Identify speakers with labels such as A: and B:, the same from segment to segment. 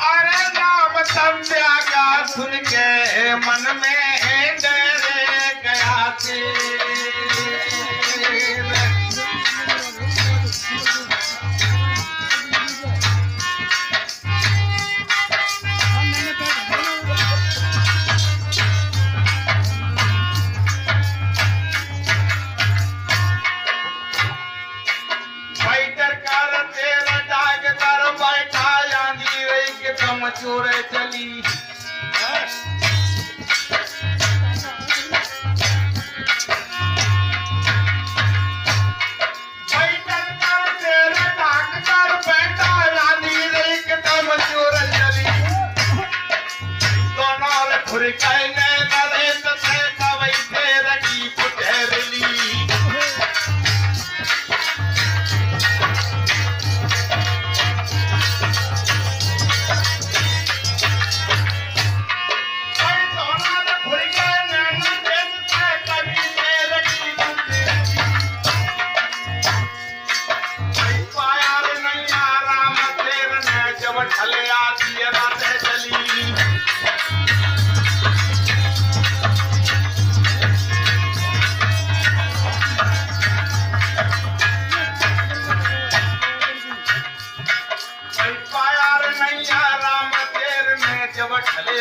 A: अरे नाम संध्या का सुन के मन में डर गया थी। चोर चली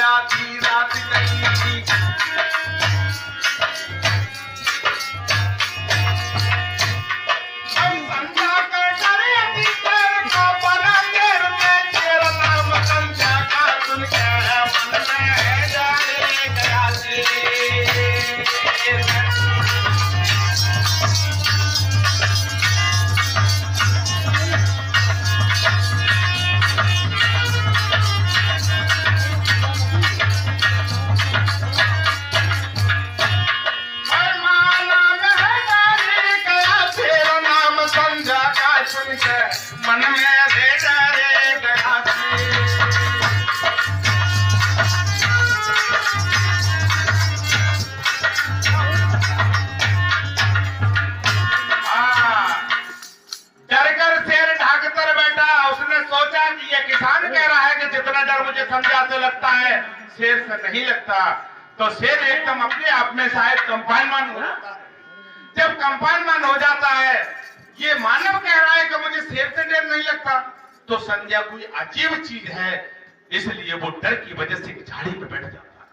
A: आधी रात गई संध्या कर डरे तेर को बना तेर में तेरा नाम संध्या का सुन के मन में जाने गया मन में डरे गया डर कर शेर ढाक कर बैठा। उसने सोचा कि यह किसान कह रहा है कि जितना डर मुझे संध्या से लगता है शेर से नहीं लगता। तो शेर एकदम अपने आप में शायद कंपाइनमेंट हो जाता है। जब कंपाइनमेंट हो जाता है, ये मानव कह रहा है कि मुझे शेर से डर नहीं लगता, तो संध्या कोई अजीब चीज है, इसलिए वो डर की वजह से झाड़ी पे बैठ जाता है।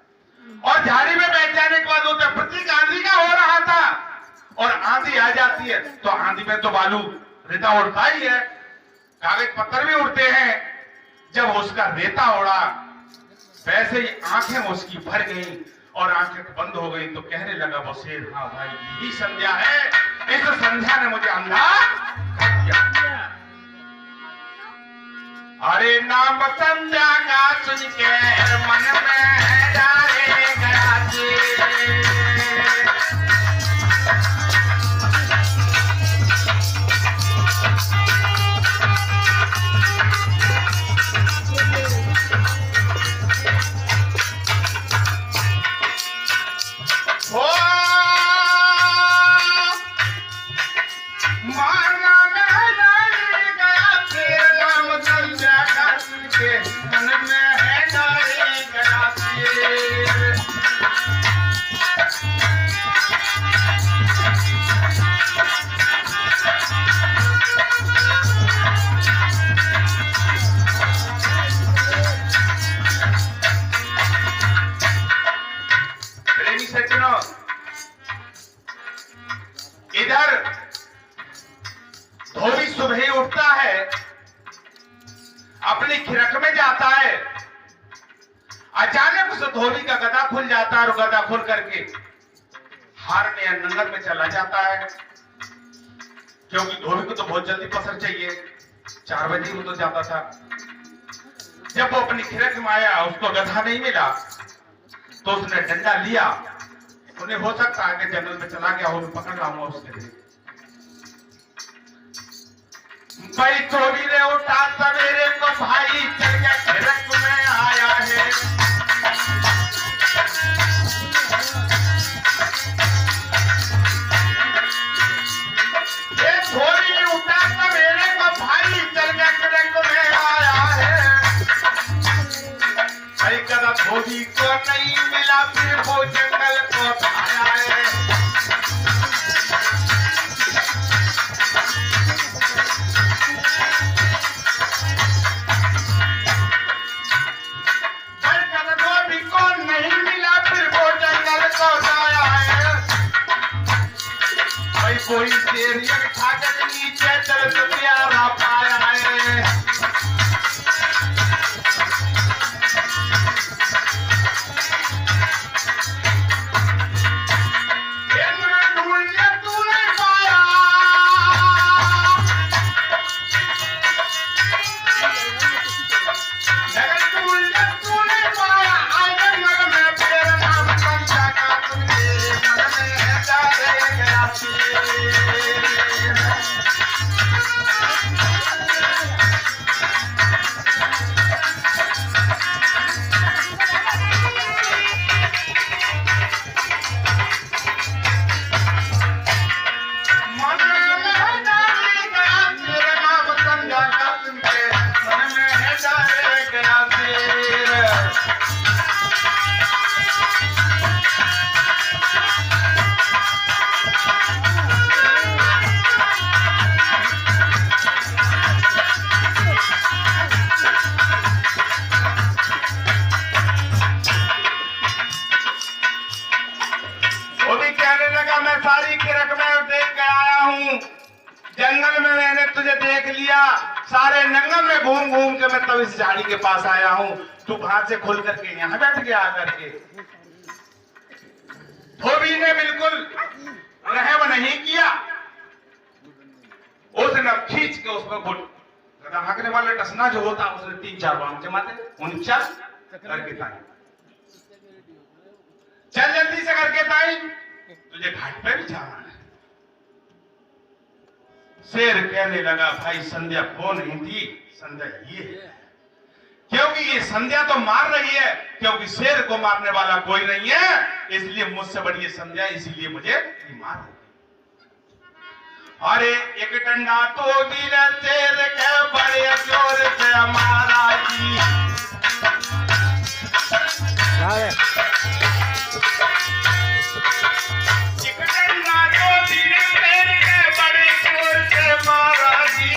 A: और झाड़ी में बैठ जाने के बाद होता है प्रतीक आंधी का हो रहा था, और आंधी आ जाती है तो आंधी में तो बालू रेता उड़ता ही है, कागज पत्थर भी उड़ते हैं। जब उसका रेता उड़ा, वैसे ही आंखें उसकी भर गई और आंखें बंद हो गई। तो कहने लगा वो शेर, हाँ भाई यही संध्या है, इस संध्या ने मुझे अंधा कर दिया। अरे नाम संध्या का सुन के मन में डरे गया थी। इधर धोबी सुबह ही उठता है, अपनी खिरक में जाता है। अचानक उस धोबी का गदा खुल जाता है और गदा खुल करके हार में या नंगर में चला जाता है, क्योंकि धोबी को तो बहुत जल्दी पसर चाहिए, 4 बजे वो तो जाता था। जब वो अपनी खिरक में आया, उसको गधा नहीं मिला, तो उसने डंडा लिया। उन्हें हो सकता है कि जंगल में चला गया हो, मैं पकड़ रहा हूं उसके लिए। भाई धोबी ने उठा सवेरे को, भाई चल गया खिरक में आया है। ये धोबी उठा सवेरे को, भाई चल गया खिरक धोबी को नहीं मिला फिर वो जंगल को पाया है। धोबी को नहीं मिला फिर वो जंगल को पाया है। भाई कोई शेर ठाकर नीचे चल तो प्यारा पाया है। जंगल में मैंने तुझे देख लिया, सारे नंगम में घूम घूम के मैं तब इस झाड़ी के पास आया हूँ। तू भाग से खुल करके यहाँ बैठ गया आकर के। धोबी ने बिल्कुल रहम नहीं किया, उसने खींच के उसमें गदा भागने वाला टसना जो होता उसने 3-4 बाण जमाते। उन चल करके ताई, चल जल्दी से करके ताई, तुझे घाट पे भी जाना है। शेर कहने लगा भाई संध्या वो नहीं थी, संध्या ये है। क्योंकि ये संध्या तो मार रही है, क्योंकि शेर को मारने वाला कोई नहीं है, इसलिए मुझसे बड़ी ये संध्या, इसलिए मुझे ये मार रही। अरे एक डंडा तो दिल शेर के बड़े जोर से मारा जी। एक डंडा तो दिल शेर के बड़े जोर से मारा जी।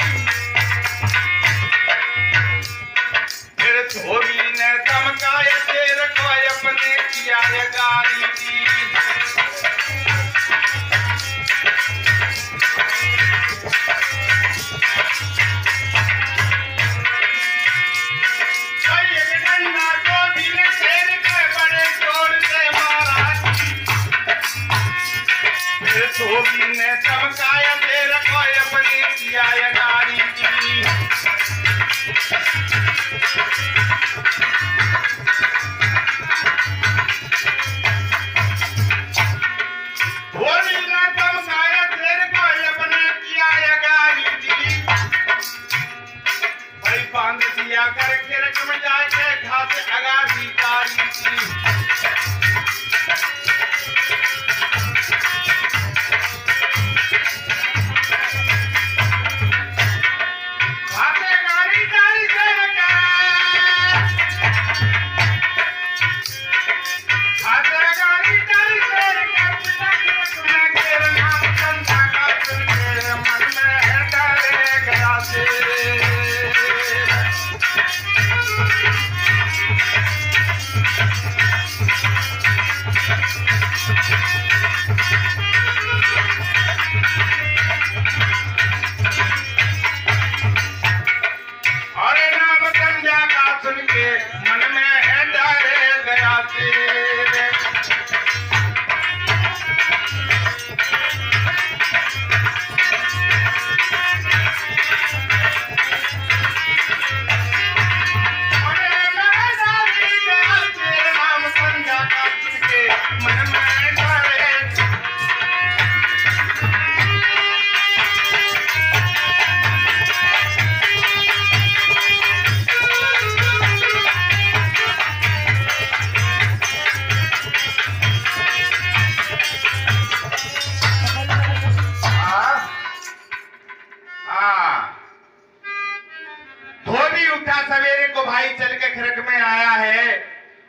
A: फिर धोबी ने धमकाया शेर को अपने किया ये गाली जी। धोबी ने धमकाया शेर को अपने किया ये गाली जी। धोबी ने धमकाया शेर को अपने किया ये गाली जी। भाई बांध दिया करके रख में जाके घास अगारी गाली जी।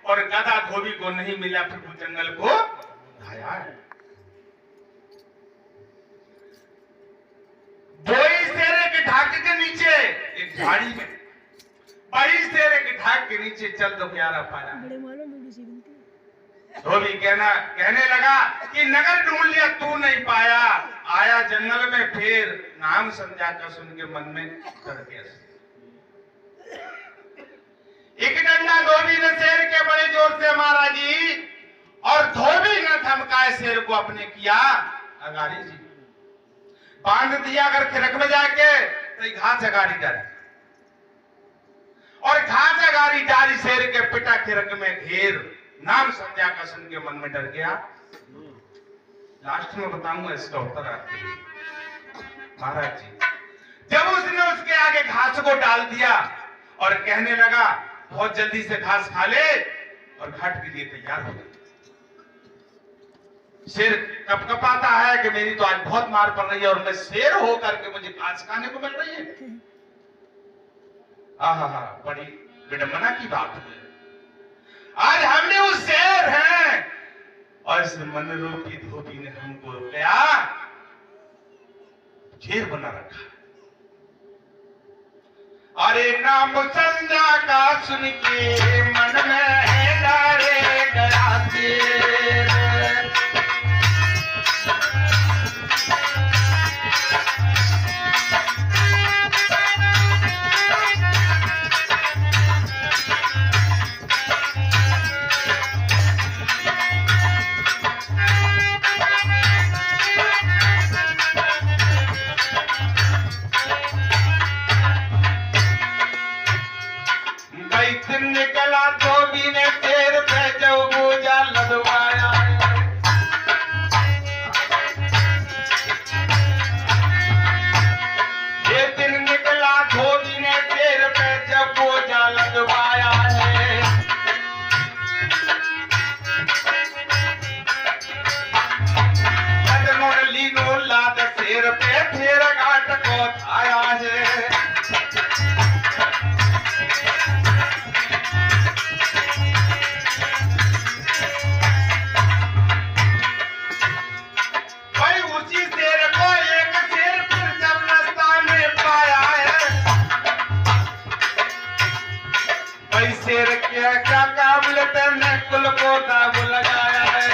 A: और गधा धोबी को नहीं मिला, फिर वो जंगल को आया है। बोई शेरे के ढाक के नीचे एक झाड़ी में, बड़ी शेरे के ढाक के नीचे चल दो प्यारा पाया। धोबी कहने लगा कि नगर ढूंढ लिया तू नहीं पाया, आया जंगल में फिर नाम संध्या का सुन के मन में डर गया। एक डंडा धोबी ने शेर के बड़े जोर से मारा जी, और धोबी ने धमकाए शेर को अपने किया अगारी जी, बांध दिया अगर खिरक में जाके तो घास अगारी डाली, और घास अगारी डाली शेर के पिटा खिरक में घेर, नाम संध्या का सुन के मन में डर गया। लास्ट में बताऊंगा इसका उत्तर आपको। महाराज जी जब उसने उसके आगे घास को डाल दिया और कहने लगा बहुत जल्दी से घास खा ले, और घाट के लिए तैयार हो गया। शेर कपकपाता है कि मेरी तो आज बहुत मार पड़ रही है और मैं शेर होकर के मुझे घास खाने को मिल रही है। आहा, बड़ी विडंबना की बात है। आज हमने उस शेर हैं और इस मनरूपी धोबी ने हमको क्या शेर बना रखा। अरे नाम संध्या का सुन के मन में डरे गया शेर, निकला धोबी ने शेर पे जब बोझा लदवाया। ये दिन निकला धोबी ने शेर पे जब बोझा लदवाया है। लदनो लीनो लाद शेर पे फिर घाट को आया है। शेर क्या काम लेते ने कुल को दाग लगाया है।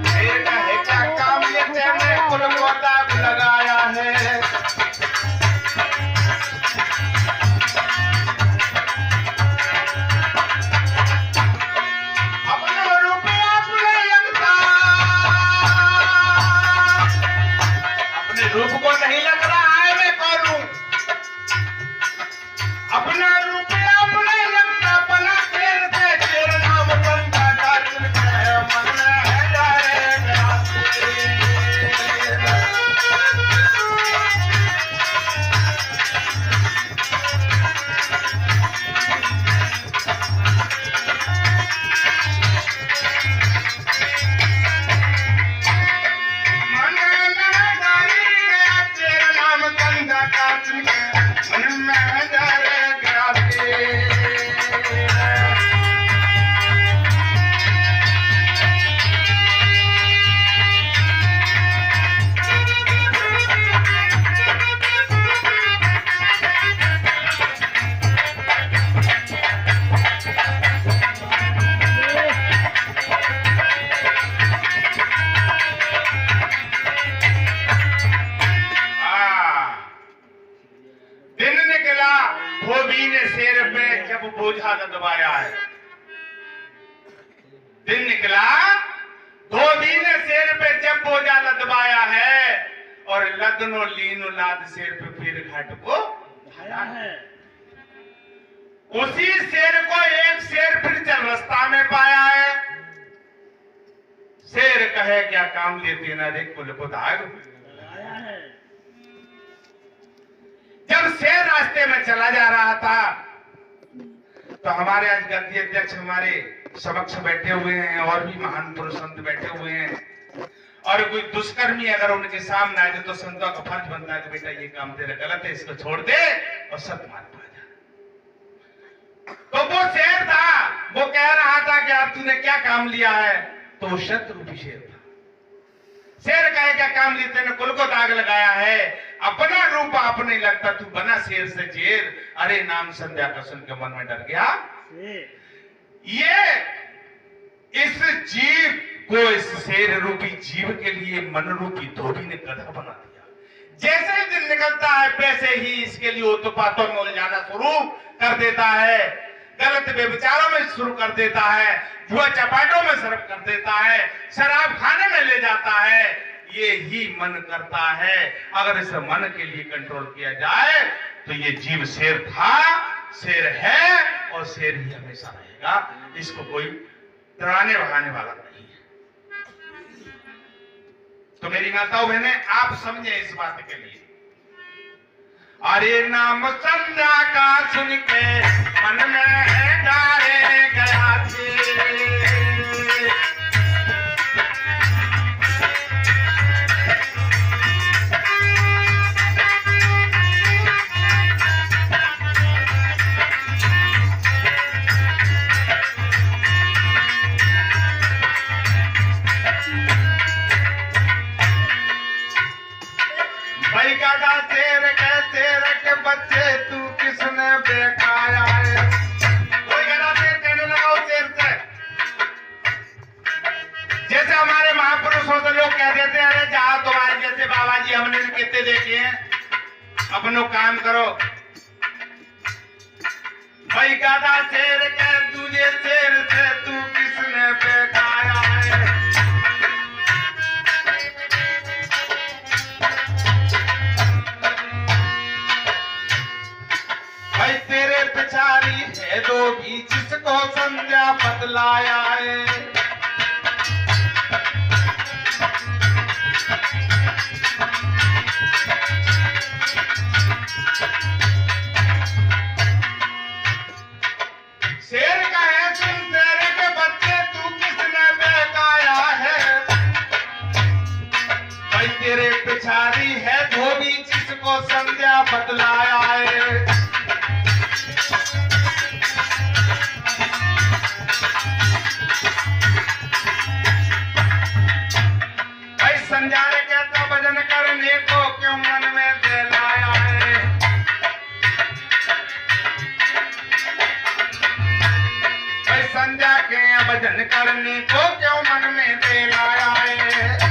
A: शेर क्या काम लेते ने कुल को दाग लगाया है। रूप को नहीं लग रहा है मैं करूं, अपना रूप अपने लगता बना शेर से, शेर नाम संध्या का सुन के मन में डरे गया शेर। धोबी ने शेर पे जब बोझा दबाया है। दिन निकला धोबी ने शेर पे जब बोझा लदवाया है, और लदनो लीनो लाद शेर पे फिर घाट को आया है। उसी शेर को एक शेर फिर चल रास्ता में पाया है। शेर कहे क्या काम लेते ना रे कुल को दाग आया है। जब शेर रास्ते में चला जा रहा था तो हमारे आज गद्दी अध्यक्ष हमारे समक्ष बैठे हुए हैं और भी महान पुरुष संत बैठे हुए हैं, और कोई दुष्कर्मी अगर उनके सामने आए तो संतों का फर्ज बनता है कि बेटा ये काम तेरा गलत है, इसको छोड़ दे और सत्य मार्ग पर जा। तो वो शेर था, वो कह रहा था कि यार तूने क्या काम लिया है, तो वो शत्रुपी शेर था। शेर कहे क्या काम लिया, तेने कुल को दाग लगाया है, अपना रूप आप नहीं लगता, तू बना शेर से जेर। अरे नाम संध्या का सुन के मन में डर गया। ये इस जीव को, इस शेर रूपी जीव के लिए मन रूपी धोबी ने गधा बना दिया। जैसे ही दिन निकलता है वैसे ही इसके लिए उत्पातों में उलझाना शुरू कर देता है, गलत व्यभिचारों में शुरू कर देता है, जुआ चपाटों में सर्फ कर देता है, शराब खाने में ले जाता है। ये ही मन करता है। अगर इस मन के लिए कंट्रोल किया जाए तो ये जीव शेर था, शेर है और शेर ही हमेशा रहेगा। इसको कोई डराने भगाने वाला नहीं है। तो मेरी माताओं बहने, आप समझे इस बात के लिए। अरे नाम संध्या का सुन के मन में डारे गया थे, बच्चे तू किसने बेखाया है। कोई गधा शेर कहने लगा उस शेर से। जैसे हमारे महापुरुष हो तो लोग कह देते हैं, अरे जाओ तुम्हारे जैसे बाबा जी हमने कितने देखे हैं, अपनो काम करो। भाई गधा शेर कह तुझे शेर से तू किसने बेखाया है। तेरे पिछाड़ी है दो भी जिसको संध्या बतलाया है। शेर का है सुन तेरे के बच्चे तू किसने बेकाया है। भाई तेरे पिछाड़ी है धोबी जिसको संध्या बतलाया है। संजाने कहता भजन करने को क्यों मन में दे लाया है। भाई संजा के भजन करने को क्यों मन में दे लाया है।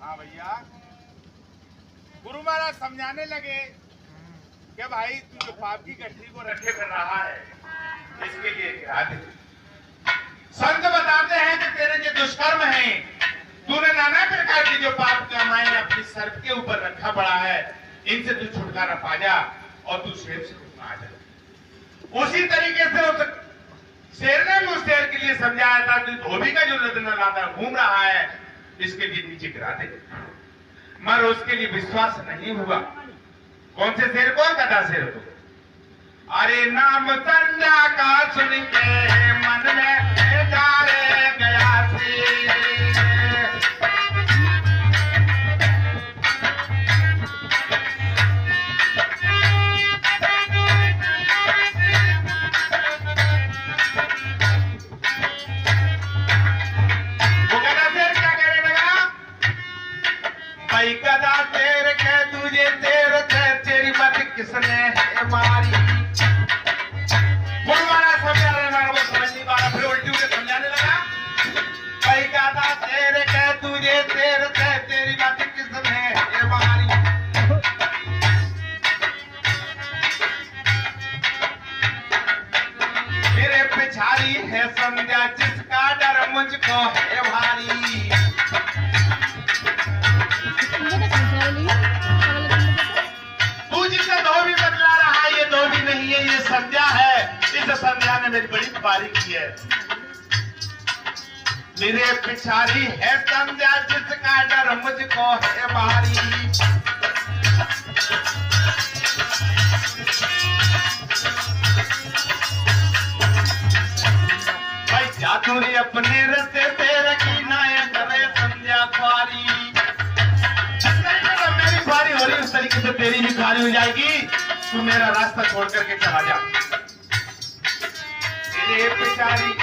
A: हाँ भैया, गुरु महाराज समझाने लगे कि भाई तू जो पाप की गठरी को रखे कर रहा है इसके लिए क्या दे। संत बताते हैं कि तेरे जो दुष्कर्म हैं, तूने नाना प्रकार की जो पाप कमाए अपनी सर्प के ऊपर रखा पड़ा है, इनसे तू छुटकारा पा जा और तू शेर से आ जा। उसी तरीके से उस शेर ने उस शेर के लिए समझाया था कि धोबी का जो रत्न लाता घूम रहा है इसके लिए नीचे गिरा दे, मगर उसके लिए विश्वास नहीं हुआ। कौन से शेर को? गधा शेर को। अरे नाम संध्या का सुन के मन में डाले गया थे। है संध्या जिसका डर मुझको है भारी। तू जिसे धोबी बदला रहा, ये धोबी नहीं है, ये संध्या है। इस संध्या ने मेरी बड़ी बारी की है। मेरे पिछारी है संध्या जिसका डर मुझको है भारी। भाई जादूरी अपने रस्ते से रखी नाय करे संध्या ख्वारी। मेरी ख्वारी हो रही उस तरीके से तेरी भी ख्वारी हो जाएगी। तू मेरा रास्ता छोड़ करके चला जा। मेरे पिछारी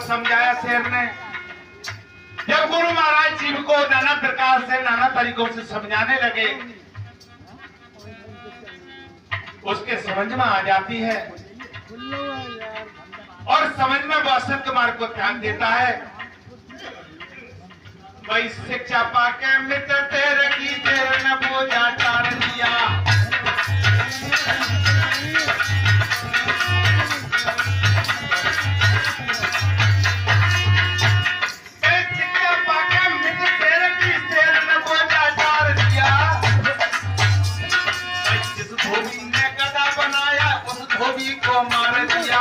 A: समझाया शेर ने। जब गुरु महाराज जी को नाना प्रकार से नाना तरीकों से समझाने लगे, उसके समझ में आ जाती है और समझ में वो असत्य मार्ग को ध्यान देता है। भाई शिक्षा पाके मित्र तेरे की देर न बोझा टार दिया। को मार दिया।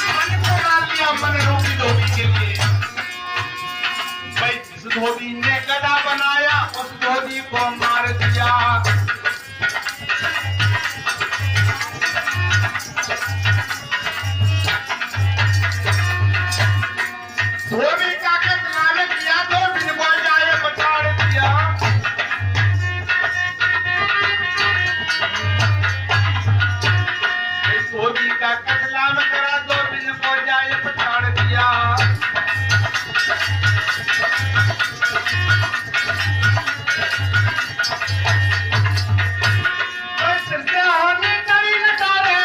A: मन को डाल दिया मन रूपी धोबी के लिए। भाई जिस धोबी ने गधा बनाया उस धोबी को मार दिया। धोबी का कत्ल ने किया, धोबी ने बोल जाए पछाड़ दिया। धोबी का कत्लाम करा, धोबी ने को जाए पछाड़ दिया। सिरसे होने करी न डाले,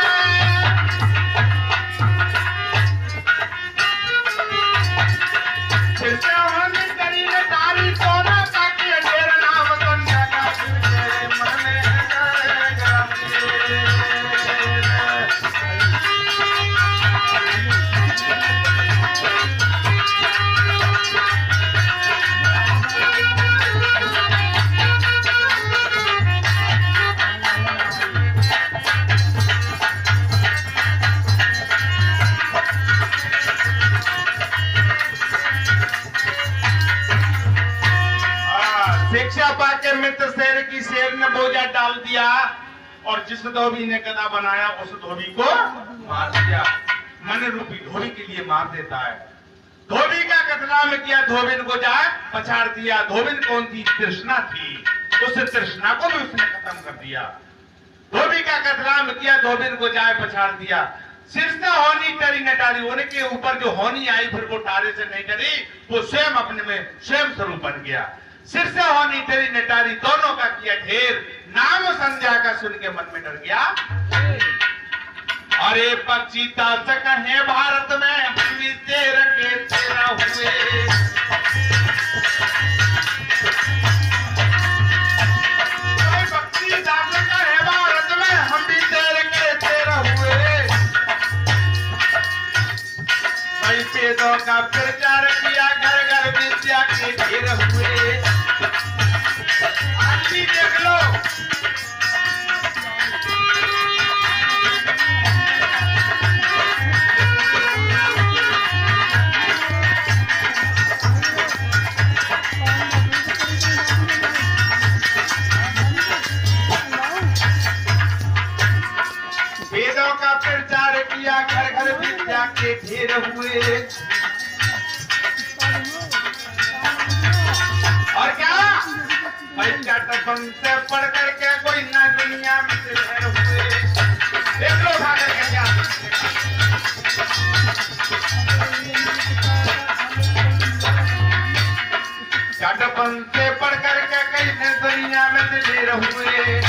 A: सिरसे होने करी न डाली। सोना का के ढेर नाम संध्या का फिर तेरे मन में है। शिक्षा पाके मित्र शेर की शेर ने बोझा डाल दिया और जिस धोबी ने गधा बनाया उस धोबी को मार दिया। मन रूपी धोबी के लिए मार देता है। धोबी का कत्लाम किया, धोबिन को जाए पछाड़ दिया। धोबिन कौन थी? तृष्णा थी। उस तृष्णा को भी उसने खत्म कर दिया। धोबी का कत्लाम किया, धोबिन को जाए पछाड़ दिया। सिर से होनी टरी न टारी, उनके ऊपर जो होनी आई फिर वो टारे से नहीं डरी, वो स्वयं अपने में स्वयं स्वरूप बन गया। सिर से होनी टरी न टारी, दोनों का किया ढेर। नाम संध्या का सुन के मन में डर गया। अरे पक्षी ताशक है भारत में, हम भी तेरा के तेरा हुए। पक्षी ताशक है भारत में, हम भी तेरे के तेरा हुए। भाई वेदों का प्रचार किया, घर घर विद्या के ढेर हुए। आज भी देख लो, वेदों का प्रचार दिया, घर घर विद्या के ढेर हुए। और क्या चटपन से पढ़ करके कोई ना दुनिया में ढेर हुए। देख लो उठा करके क्या चटपन से पढ़ करके कई ने दुनिया में ढेर हुए।